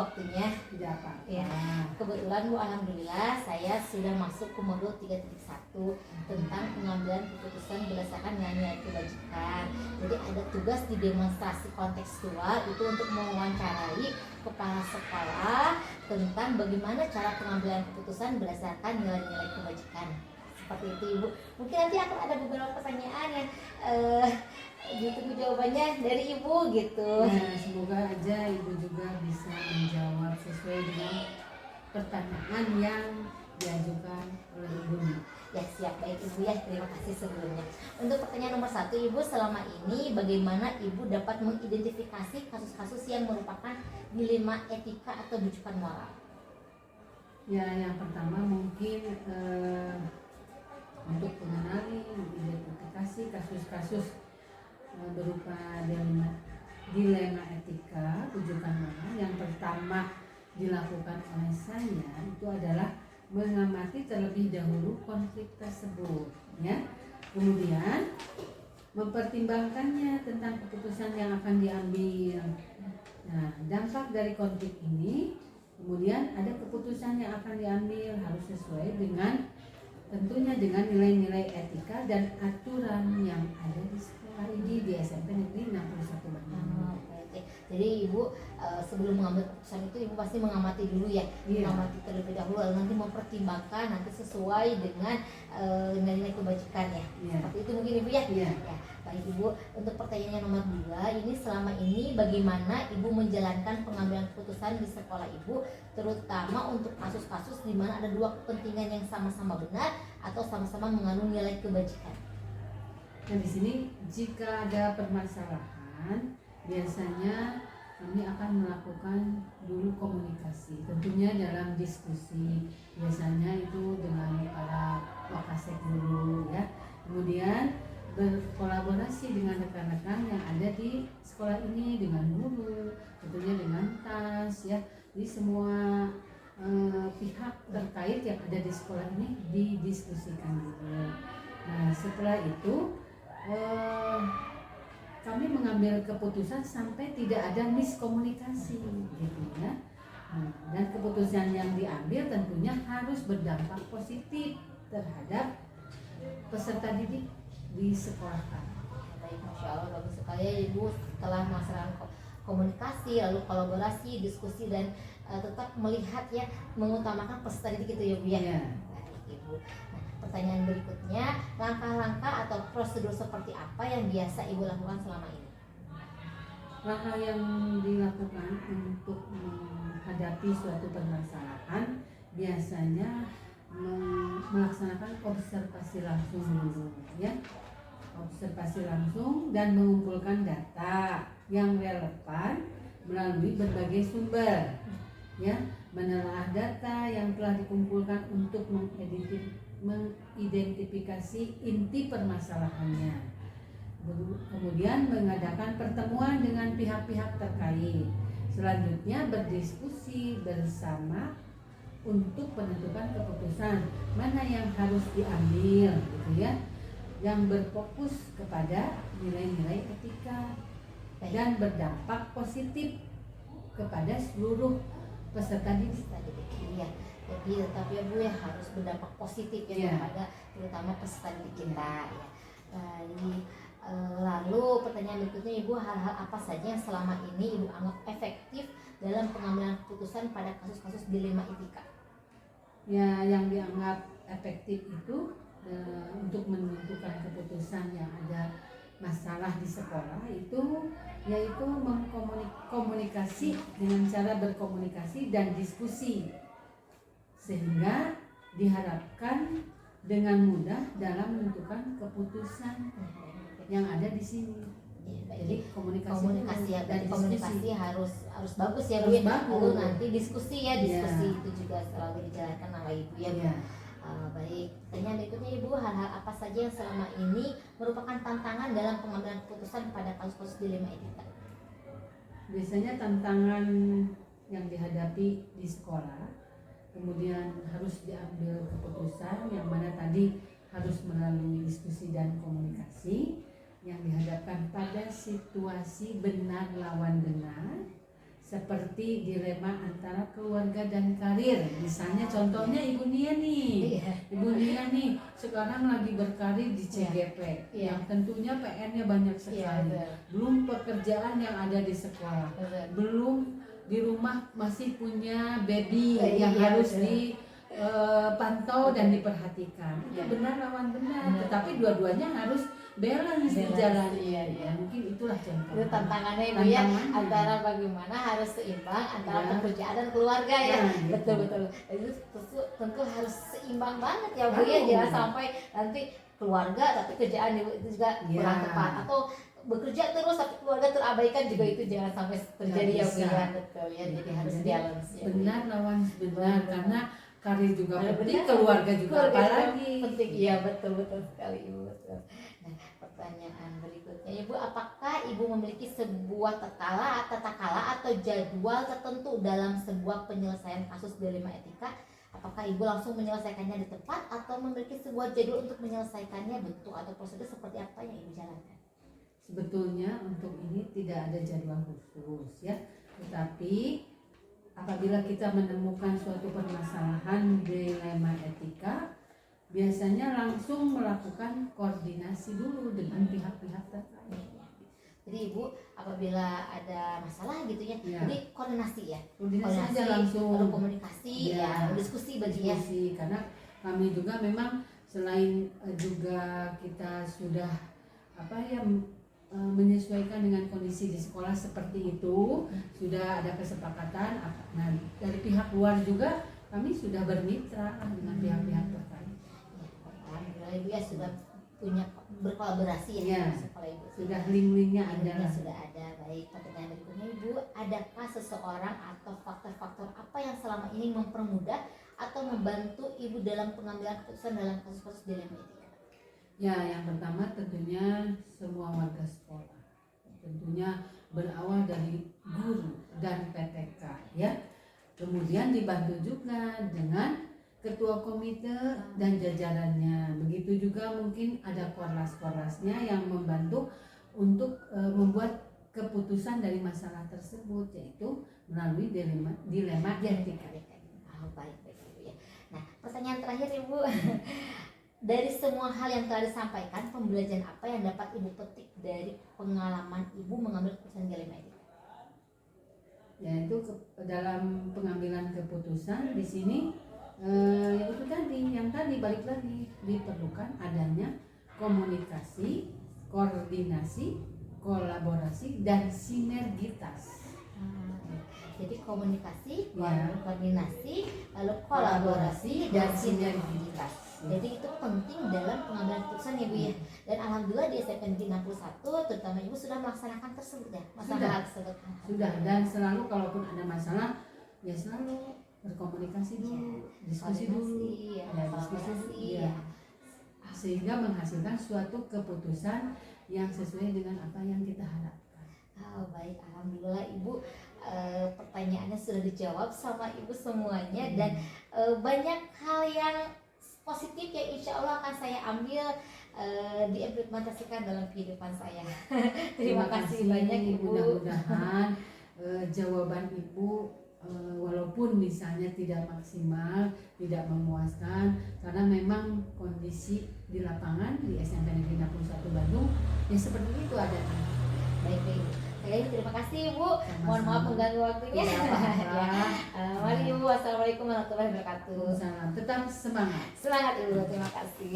waktunya. Tidak apa-apa. Ya, kebetulan Bu, alhamdulillah saya sudah masuk ke modul 3.1 tentang pengambilan keputusan berdasarkan nilai-nilai kebajikan. Jadi ada tugas di demonstrasi kontekstual itu untuk mewawancarai kepala sekolah tentang bagaimana cara pengambilan keputusan berdasarkan nilai-nilai kebajikan. Seperti itu Ibu. Mungkin nanti akan ada beberapa pertanyaan yang ditunggu jawabannya dari Ibu gitu. Nah, semoga aja Ibu juga bisa menjawab sesuai dengan pertanyaan yang diajukan oleh Ibu. Ya siap, baik Ibu ya, terima kasih sebelumnya. Untuk pertanyaan nomor 1 Ibu, selama ini bagaimana Ibu dapat mengidentifikasi kasus-kasus yang merupakan dilema etika atau bujukan moral? Ya, yang pertama mungkin untuk mengenali, mengidentifikasi kasus-kasus berupa dilema etika, bujukan moral. Yang pertama dilakukan oleh saya itu adalah mengamati terlebih dahulu konflik tersebut, ya. Kemudian mempertimbangkannya tentang keputusan yang akan diambil. Nah, dampak dari konflik ini, kemudian ada keputusan yang akan diambil harus sesuai dengan tentunya dengan nilai-nilai etika dan aturan yang ada di sekolah ini di SMP Negeri 61 Bandung. Jadi Ibu sebelum mengambil keputusan itu Ibu pasti mengamati dulu ya, mengamati terlebih dahulu lalu nanti mempertimbangkan nanti sesuai dengan nilai-nilai kebajikan ya. Seperti itu mungkin Ibu ya. Ya. Baik Ibu, untuk pertanyaan nomor 2 ini, selama ini bagaimana Ibu menjalankan pengambilan keputusan di sekolah Ibu, terutama untuk kasus-kasus di mana ada dua kepentingan yang sama-sama benar atau sama-sama mengandung nilai kebajikan. Nah, di sini jika ada permasalahan, biasanya kami akan melakukan dulu komunikasi, tentunya dalam diskusi, biasanya itu dengan para wakasek dulu ya. Kemudian berkolaborasi dengan rekan-rekan yang ada di sekolah ini, dengan guru, tentunya dengan TAS ya. Jadi semua pihak terkait yang ada di sekolah ini didiskusikan gitu. Nah, setelah itu kami mengambil keputusan sampai tidak ada miskomunikasi gitu ya. Dan keputusan yang diambil tentunya harus berdampak positif terhadap peserta didik di sekolah kami. Baik, Masya Allah, bagus sekali ya Ibu, setelah melaksanakan komunikasi lalu kolaborasi, diskusi dan tetap melihat ya, mengutamakan peserta didik itu ya Bu ya. Baik Ibu. Nah, pertanyaan berikutnya, langkah-langkah atau prosedur seperti apa yang biasa Ibu lakukan selama ini? Langkah yang dilakukan untuk menghadapi suatu permasalahan biasanya melaksanakan observasi langsung dulu ya. Observasi langsung dan mengumpulkan data yang relevan melalui berbagai sumber ya, menelaah data yang telah dikumpulkan untuk mengidentifikasi inti permasalahannya, kemudian mengadakan pertemuan dengan pihak-pihak terkait, selanjutnya berdiskusi bersama untuk menentukan keputusan mana yang harus diambil gitu ya, yang berfokus kepada nilai-nilai etika dan berdampak positif kepada seluruh peserta didik. Iya, jadi tetap ya Bu ya, harus berdampak positif ya kepada terutama peserta didik kita ya. Lalu pertanyaan berikutnya Ibu, hal-hal apa saja yang selama ini Ibu anggap efektif dalam pengambilan keputusan pada kasus-kasus dilema etika? Ya, yang dianggap efektif itu untuk menentukan keputusan yang ada masalah di sekolah itu yaitu komunikasi dengan cara berkomunikasi dan diskusi, sehingga diharapkan dengan mudah dalam menentukan keputusan yang ada di sini. Jadi komunikasi dan komunikasi harus bagus ya Bu. Lalu nanti diskusi ya, itu juga selalu dijalankan oleh Ibu ya Bu. Baik, pertanyaan berikutnya Ibu, hal-hal apa saja yang selama ini merupakan tantangan dalam pengambilan keputusan pada kasus-kasus dilema etika? Biasanya tantangan yang dihadapi di sekolah, kemudian harus diambil keputusan yang mana tadi harus melalui diskusi dan komunikasi, yang dihadapkan pada situasi benar lawan benar, seperti dilema antara keluarga dan karir. Misalnya contohnya Ibu Nia nih. Iya. Ibu Nia nih sekarang lagi berkarir di CGP Iya. yang tentunya PR-nya banyak Iya, sekali. betul. Belum pekerjaan yang ada di sekolah. Betul. Belum di rumah masih punya baby yang Iya, harus betul. dipantau dan diperhatikan. Itu Iya. benar lawan benar, Benar. tetapi dua-duanya harus balance Balance, dijalani. iya, iya. Mungkin itulah contoh. Itu tantangannya Ibu ya, Tantangannya. antara bagaimana harus seimbang antara Ya. pekerjaan dan keluarga ya. Nah, gitu. Betul. Itu tentu harus seimbang banget ya Bu ya, Harus. jangan sampai nanti keluarga tapi kerjaan Ibu itu juga Ya. kurang tepat, atau bekerja terus tapi keluarga terabaikan juga, itu jangan sampai terjadi ya Bu bisa. ya. Betul ya, jadi harus Jadi, balance ya. benar lawan benar, Benar. karena karir juga Benar. penting, keluarga juga Keluarga juga apalagi. penting. Iya, betul sekali Ibu, betul. Nah, pertanyaan berikutnya Ibu, apakah Ibu memiliki sebuah tata kala atau jadwal tertentu dalam sebuah penyelesaian kasus dilema etika? Apakah Ibu langsung menyelesaikannya di tempat atau memiliki sebuah jadwal untuk menyelesaikannya, bentuk atau prosedur seperti apa yang Ibu jalankan? Sebetulnya untuk ini tidak ada jadwal khusus ya, tetapi apabila kita menemukan suatu permasalahan dilema etika, biasanya langsung melakukan koordinasi dulu dengan pihak-pihak terkait. Jadi Ibu apabila ada masalah gitu ya, Ya. jadi koordinasi ya, Koordinasi aja langsung. lalu komunikasi Ya. diskusi berarti ya. Diskusi, karena kami juga memang selain juga kita sudah menyesuaikan dengan kondisi di sekolah seperti itu, sudah ada kesepakatan. Nah, dari pihak luar juga kami sudah bermitra dengan pihak-pihak terkait. Alhamdulillah Ibu ya sudah punya berkolaborasi ya, Ya. dengan sekolah Ibu. Sudah link-linknya ada. Link-linknya sudah ada. Baik, pertanyaan berikutnya Ibu, adakah seseorang atau faktor-faktor apa yang selama ini mempermudah atau membantu Ibu dalam pengambilan keputusan dalam kasus-kasus dilema etika? Ya, yang pertama tentunya semua warga sekolah. Tentunya berawal dari guru dan PTK ya. Kemudian dibantu juga dengan ketua komite dan jajarannya. Begitu juga mungkin ada korlas-korlasnya yang membantu untuk membuat keputusan dari masalah tersebut, yaitu melalui dilema etika. Oh, baik Ibu ya. Nah, pertanyaan terakhir Ibu. Dari semua hal yang telah disampaikan, pembelajaran apa yang dapat Ibu petik dari pengalaman Ibu mengambil keputusan dilema etika? Yaitu dalam pengambilan keputusan di sini yaitu yang tadi balik lagi, diperlukan adanya komunikasi, koordinasi, kolaborasi dan sinergitas. Jadi komunikasi, Ya. koordinasi, lalu kolaborasi dan sinergitas. Jadi itu penting dalam pengambilan keputusan ya Bu ya. Dan alhamdulillah di SMP Negeri 61 terutama Ibu sudah melaksanakan tersebut ya, masalah tersebut. Sudah, dan selalu kalaupun ada masalah ya selalu berkomunikasi dulu, diskusi dulu, ya, diskusi kolaborasi ya. Sehingga menghasilkan suatu keputusan yang sesuai dengan apa yang kita harapkan. Oh, baik, alhamdulillah Ibu, pertanyaannya sudah dijawab sama Ibu semuanya. Dan banyak hal yang positif yang insya Allah akan saya ambil diimplementasikan dalam kehidupan saya. Terima kasih banyak Ibu. Mudah-mudahan jawaban Ibu walaupun misalnya tidak maksimal, tidak memuaskan, karena memang kondisi di lapangan di SMP Negeri 61 Bandung ya seperti itu adanya. Baik Ibu. Terima kasih Ibu. Sama-sama. Mohon maaf mengganggu waktunya. Tidak apa-apa. Mari Ibu. Wassalamualaikum warahmatullahi wabarakatuh. Salam, tetap semangat. Semangat Ibu. Terima kasih.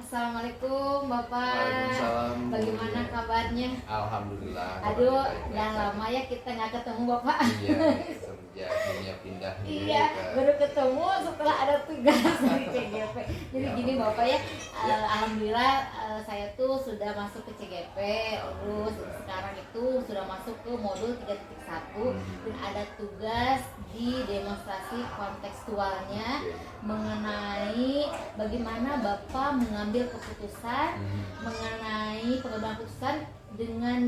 Assalamualaikum Bapak. Waalaikumsalam. Bagaimana kabarnya? Alhamdulillah. Aduh, Baik-baik udah saja. lama ya kita nggak ketemu Bapak. Iya, semenjak dunia pindah ini Iya, ke baru ketemu setelah ada tugas di CGP. Jadi gini Bapak ya, alhamdulillah saya tuh sudah masuk ke CGP, terus sekarang itu sudah masuk ke modul 3.1 dan ada tugas di demonstrasi kontekstualnya mengenai bagaimana Bapak mengambil keputusan mengenai pengambilan keputusan dengan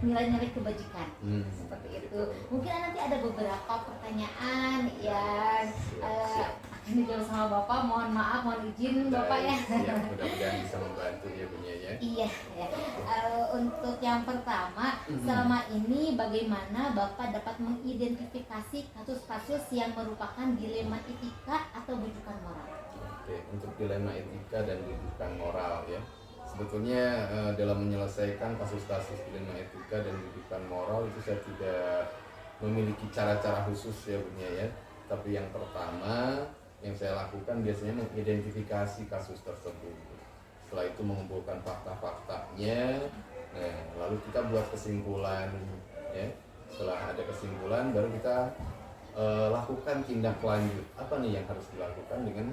nilai-nilai kebajikan. Seperti itu. Gitu. Mungkin nanti ada beberapa pertanyaan yang akan dijawab sama Bapak. Mohon maaf, mohon izin Bapak ya. Siap, mudah-mudahan bisa membantu ya Bunya ya. Iya ya. Untuk yang pertama, selama ini bagaimana Bapak dapat mengidentifikasi kasus-kasus yang merupakan dilema etika atau bujukan moral? Oke, untuk dilema etika dan bujukan moral ya. Sebetulnya dalam menyelesaikan kasus-kasus dilema etika dan bujukan moral itu saya tidak memiliki cara-cara khusus ya Bunya ya. Tapi yang pertama yang saya lakukan biasanya mengidentifikasi kasus tersebut. Setelah itu mengumpulkan fakta-faktanya, nah, lalu kita buat kesimpulan ya. Setelah ada kesimpulan baru kita lakukan tindak lanjut. Apa nih yang harus dilakukan dengan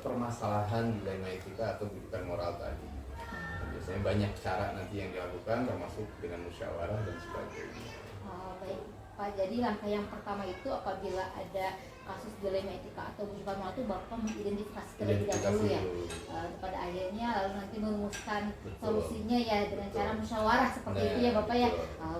permasalahan dilema etika atau bujukan moral tadi. Biasanya banyak cara nanti yang dilakukan termasuk dengan musyawarah dan sebagainya. Baik Pak, jadi langkah yang pertama itu apabila ada kasus dilema etika atau bujukan moral itu Bapak mengidentifikasi terlebih dahulu ya. Pada akhirnya lalu nanti merumuskan solusinya ya dengan cara musyawarah seperti itu ya Bapak ya.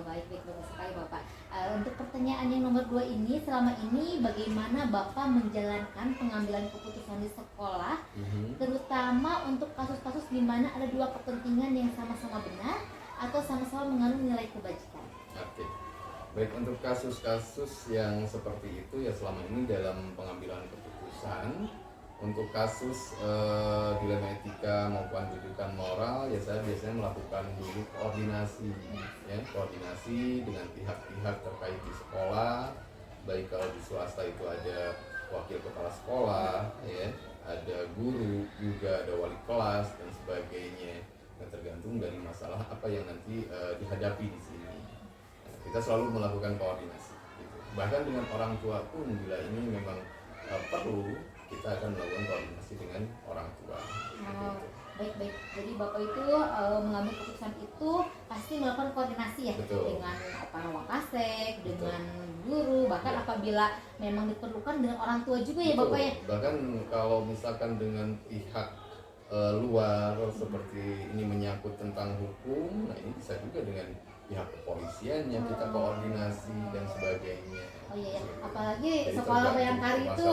Baik bagus sekali Bapak. Untuk pertanyaan yang nomor 2 ini, selama ini bagaimana Bapak menjalankan pengambilan keputusan di sekolah, terutama untuk kasus-kasus di mana ada dua kepentingan yang sama-sama benar atau sama-sama mengandung nilai kebajikan? Oke. Baik, untuk kasus-kasus yang seperti itu ya selama ini dalam pengambilan keputusan untuk kasus dilema etika maupun bujukan moral ya saya biasanya melakukan dulu koordinasi ya, koordinasi dengan pihak-pihak terkait di sekolah, baik kalau di swasta itu ada wakil kepala sekolah ya, ada guru, juga ada wali kelas dan sebagainya. Nah, tergantung dari masalah apa yang nanti dihadapi di sini. Nah, kita selalu melakukan koordinasi gitu. Bahkan dengan orang tua pun bila ini memang perlu, kita akan melakukan koordinasi dengan orang tua. Baik. Jadi Bapak itu mengambil keputusan itu pasti melakukan koordinasi ya. Betul. Dengan Wakasek, dengan guru, bahkan apabila memang diperlukan dengan orang tua juga ya Bapak ya. Bahkan kalau misalkan dengan pihak luar seperti ini menyangkut tentang hukum, nah ini bisa juga dengan pihak kepolisiannya kita koordinasi dan sebagainya. Oh iya ya, apalagi Jadi sekolah Bayangkari itu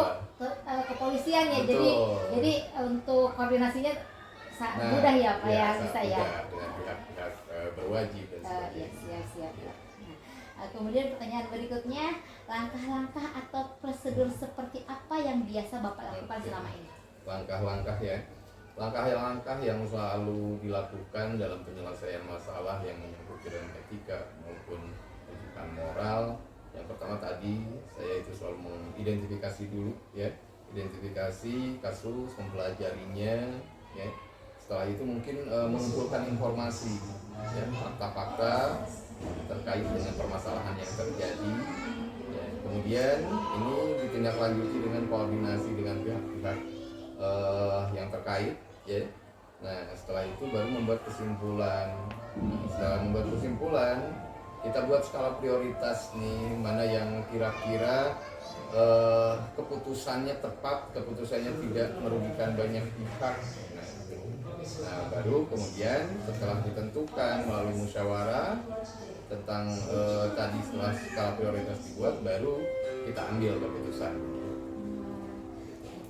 kepolisian ya. Jadi untuk koordinasinya mudah ya Pak ya, bisa ya. Dengan pihak-pihak berwajib dan sebagainya. Siap. Kemudian pertanyaan berikutnya, langkah-langkah atau prosedur seperti apa yang biasa Bapak lakukan selama ini? Langkah-langkah ya. Langkah-langkah yang selalu dilakukan dalam penyelesaian masalah yang menyangkut dilema etika maupun bujukan moral. Yang pertama tadi saya itu selalu mengidentifikasi dulu ya, identifikasi kasus, mempelajarinya ya. Setelah itu mungkin mengumpulkan informasi ya, fakta-fakta terkait dengan permasalahan yang terjadi ya. Kemudian ini ditindaklanjuti dengan koordinasi dengan pihak-pihak yang terkait ya. Nah, setelah itu baru membuat kesimpulan. Setelah membuat kesimpulan, kita buat skala prioritas nih, mana yang kira-kira keputusannya tepat, keputusannya tidak merugikan banyak pihak. Nah, baru kemudian setelah ditentukan melalui musyawarah tentang tadi setelah skala prioritas dibuat, baru kita ambil keputusan.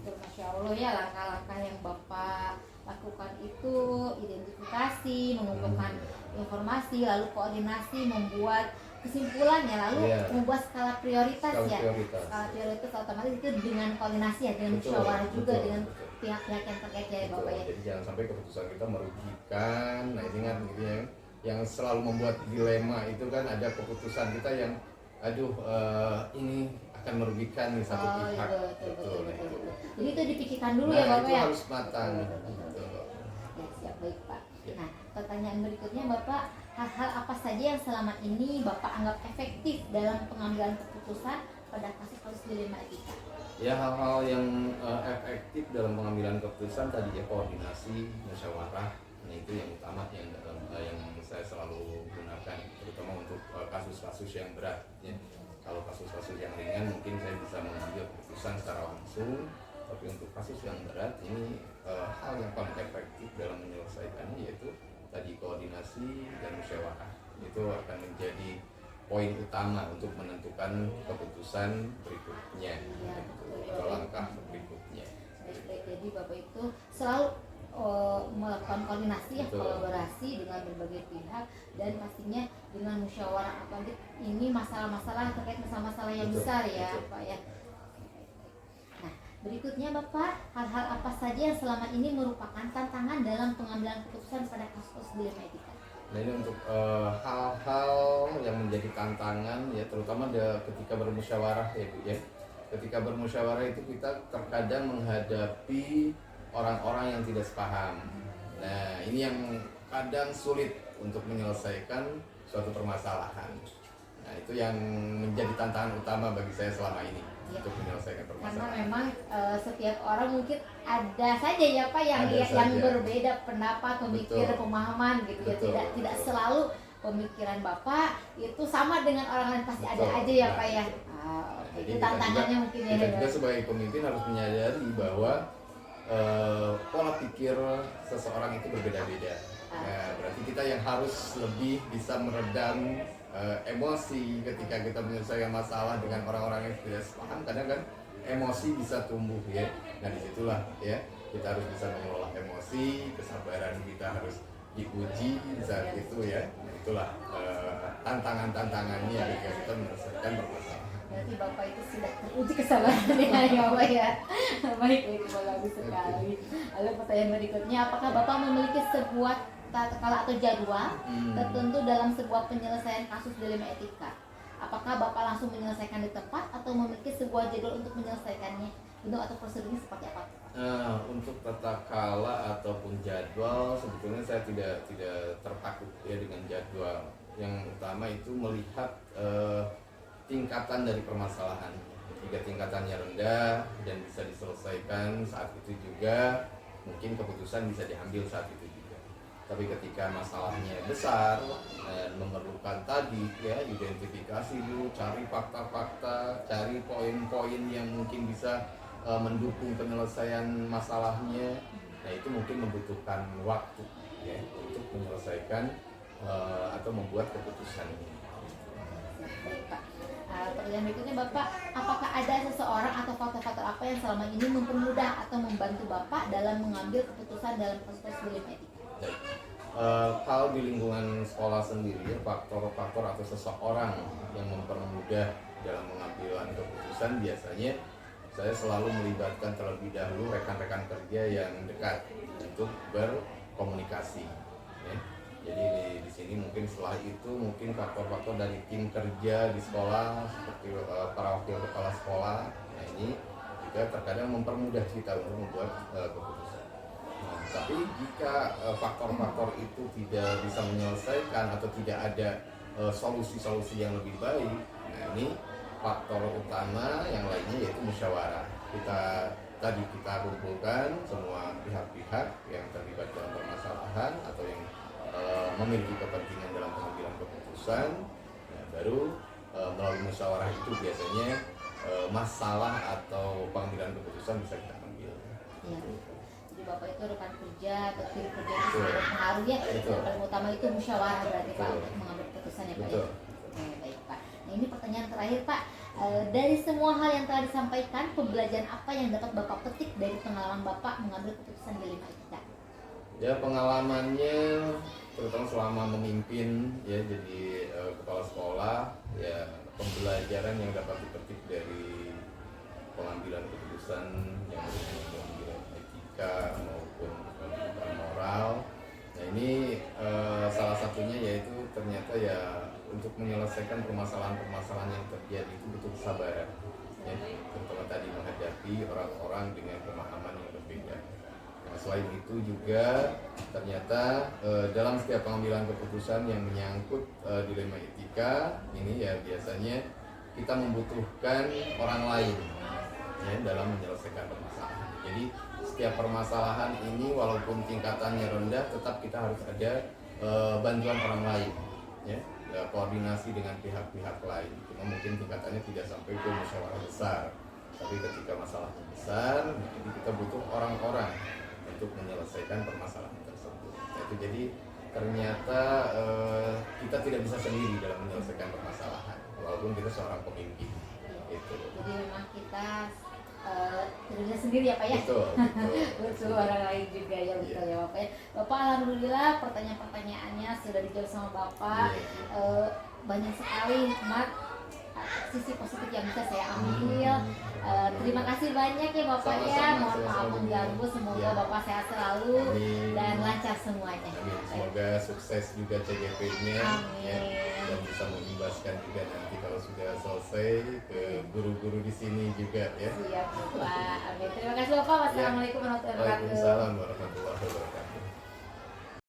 Masya Allah ya, langkah-langkah yang Bapak lakukan itu identifikasi, mengumpulkan informasi, lalu koordinasi, membuat kesimpulan ya, lalu membuat skala prioritas ya. Skala prioritas otomatis itu dengan koordinasi ya, dengan musyawarah juga dengan pihak-pihak yang terkait ya Bapak ya. Jadi jangan sampai keputusan kita merugikan. Nah, ingat gitu ya, yang selalu membuat dilema itu kan ada keputusan kita yang ini akan merugikan nih satu pihak. Betul. Jadi itu dipikirkan dulu ya Bapak itu ya. harus matang. Ya, siap, baik Pak. Nah, pertanyaan berikutnya Bapak, hal-hal apa saja yang selama ini Bapak anggap efektif dalam pengambilan keputusan pada kasus-kasus dilema etika? Ya, hal-hal yang efektif dalam pengambilan keputusan tadi ya, koordinasi, musyawarah. Nah, itu yang utama yang saya selalu gunakan, terutama untuk kasus-kasus yang berat ya. Kalau kasus-kasus yang ringan mungkin saya bisa mengambil keputusan secara langsung, tapi untuk kasus yang berat ini hal yang paling efektif dalam menyelesaikannya yaitu tadi koordinasi dan musyawarah itu akan menjadi poin utama untuk menentukan keputusan berikutnya, Iya, atau langkah berikutnya. Baik-baik, jadi Bapak itu selalu melakukan koordinasi ya, Betul. kolaborasi dengan berbagai pihak dan pastinya dengan musyawarah, apalagi ini masalah-masalah terkait masalah-masalah yang Betul, besar ya betul. Pak ya. Nah, berikutnya Bapak, hal-hal apa saja yang selama ini merupakan tantangan dalam pengambilan keputusan pada kasus dilema etika? Nah ini untuk hal-hal yang menjadi tantangan ya, terutama ketika bermusyawarah ya Bu ya. Ketika bermusyawarah itu kita terkadang menghadapi orang-orang yang tidak sepaham. Nah ini yang kadang sulit untuk menyelesaikan suatu permasalahan. Nah itu yang menjadi tantangan utama bagi saya selama ini Ya. untuk menyelesaikan Karena permasalahan. memang setiap orang mungkin ada saja ya Pak yang Ada yang saja. berbeda pendapat, pemikiran, Betul. pemahaman gitu ya. Betul, Tidak betul. selalu pemikiran Bapak itu sama dengan orang lain, pasti ada Betul. aja ya Nah, Pak ya. itu. Oke, Jadi itu kita tantangannya juga- mungkin ya. Kita juga sebagai pemimpin harus menyadari bahwa pola pikir seseorang itu berbeda-beda. Nah, berarti kita yang harus lebih bisa meredam emosi ketika kita menyelesaikan masalah dengan orang-orang yang tidak sepaham. Kadang kan emosi bisa tumbuh ya. Nah disitulah ya kita harus bisa mengelola emosi, kesabaran kita harus diuji saat itu ya. Nah, itulah tantangan-tantangannya ketika kita menyelesaikan permasalahan. Berarti Bapak itu sudah teruji kesabarannya ya Pak ya. Baik, itu bagus sekali. Lalu pertanyaan berikutnya, apakah Bapak memiliki sebuah tata kala atau jadwal tertentu dalam sebuah penyelesaian kasus dilema etika? Apakah Bapak langsung menyelesaikan di tempat atau memiliki sebuah jadwal untuk menyelesaikannya? Bentuk atau prosedurnya seperti apa? Nah, untuk tata kala ataupun jadwal sebetulnya saya tidak terpaku ya dengan jadwal. Yang utama itu melihat tingkatan dari permasalahan. Jika tingkatannya rendah dan bisa diselesaikan saat itu juga, mungkin keputusan bisa diambil saat itu juga. Tapi ketika masalahnya besar dan memerlukan tadi ya identifikasi dulu, cari fakta-fakta, cari poin-poin yang mungkin bisa mendukung penyelesaian masalahnya. Nah itu mungkin membutuhkan waktu ya untuk menyelesaikan atau membuat keputusan ini. Baik Pak. Pertanyaan berikutnya Bapak, apakah ada seseorang atau faktor-faktor apa yang selama ini mempermudah atau membantu Bapak dalam mengambil keputusan dalam proses dilema etika? Baik. Kalau di lingkungan sekolah sendiri, faktor-faktor atau seseorang yang mempermudah dalam pengambilan keputusan biasanya saya selalu melibatkan terlebih dahulu rekan-rekan kerja yang dekat untuk berkomunikasi. Ya. Jadi di sini mungkin setelah itu mungkin faktor-faktor dari tim kerja di sekolah seperti para wakil kepala sekolah. Nah ini juga terkadang mempermudah kita untuk membuat keputusan. Nah, tapi jika faktor-faktor itu tidak bisa menyelesaikan atau tidak ada solusi-solusi yang lebih baik, nah ini faktor utama yang lainnya yaitu musyawarah. Kita kumpulkan semua pihak-pihak yang terlibat dalam permasalahan atau yang memiliki kepentingan dalam pengambilan keputusan. Nah, baru melalui musyawarah itu biasanya masalah atau pengambilan keputusan bisa kita ambil. Ya. Jadi Bapak itu rekan kerja atau tim kerja itu Betul. sangat berpengaruh ya. Betul. Yang paling utama itu musyawarah berarti Pak Betul. untuk mengambil keputusan ya Pak. Betul. Ya? Oke, baik Pak. Nah ini pertanyaan terakhir Pak. Dari semua hal yang telah disampaikan, pembelajaran apa yang dapat Bapak petik dari pengalaman Bapak mengambil keputusan dilema etika? Ya pengalamannya terutama selama memimpin ya jadi kepala sekolah ya pembelajaran yang dapat dipetik dari pengambilan keputusan yang berhubungan etika maupun kebutuhan moral. Nah ini salah satunya yaitu ternyata ya untuk menyelesaikan permasalahan-permasalahan yang terjadi itu butuh kesabaran ya, terutama tadi menghadapi orang-orang dengan pemahaman yang berbeda. Nah, selain itu juga ternyata dalam setiap pengambilan keputusan yang menyangkut dilema etika ini ya biasanya kita membutuhkan orang lain ya dalam menyelesaikan permasalahan. Jadi setiap permasalahan ini walaupun tingkatannya rendah tetap kita harus ada bantuan orang lain ya, koordinasi dengan pihak-pihak lain. Cuma mungkin tingkatannya tidak sampai ke musyawarah besar. Tapi ketika masalahnya besar, jadi kita butuh orang-orang untuk menyelesaikan permasalahan tersebut. Nah, itu jadi ternyata kita tidak bisa sendiri dalam menyelesaikan permasalahan walaupun kita seorang pemimpin itu. Jadi memang kita tidak bisa sendiri ya Pak ya. Betul. Butuh orang lain juga ya, betul ya Bapak ya. Bapak alhamdulillah pertanyaan-pertanyaannya sudah dijawab sama Bapak. Banyak sekali hikmat sisi positif yang bisa saya ambil. Terima kasih banyak ya Bapak ya. Sama-sama, Mohon maaf sama-sama. mengganggu. Semoga Ya. Bapak sehat selalu Amin. dan lancar semuanya. Amin. Semoga sukses juga CGP-nya ya, Amin. dan bisa mengimbaskan juga nanti kalau sudah selesai ke guru-guru di sini juga ya. Siap Bapak. Amin. Terima kasih Bapak. Wassalamualaikum warahmatullahi wabarakatuh. Waalaikumsalam warahmatullahi wabarakatuh.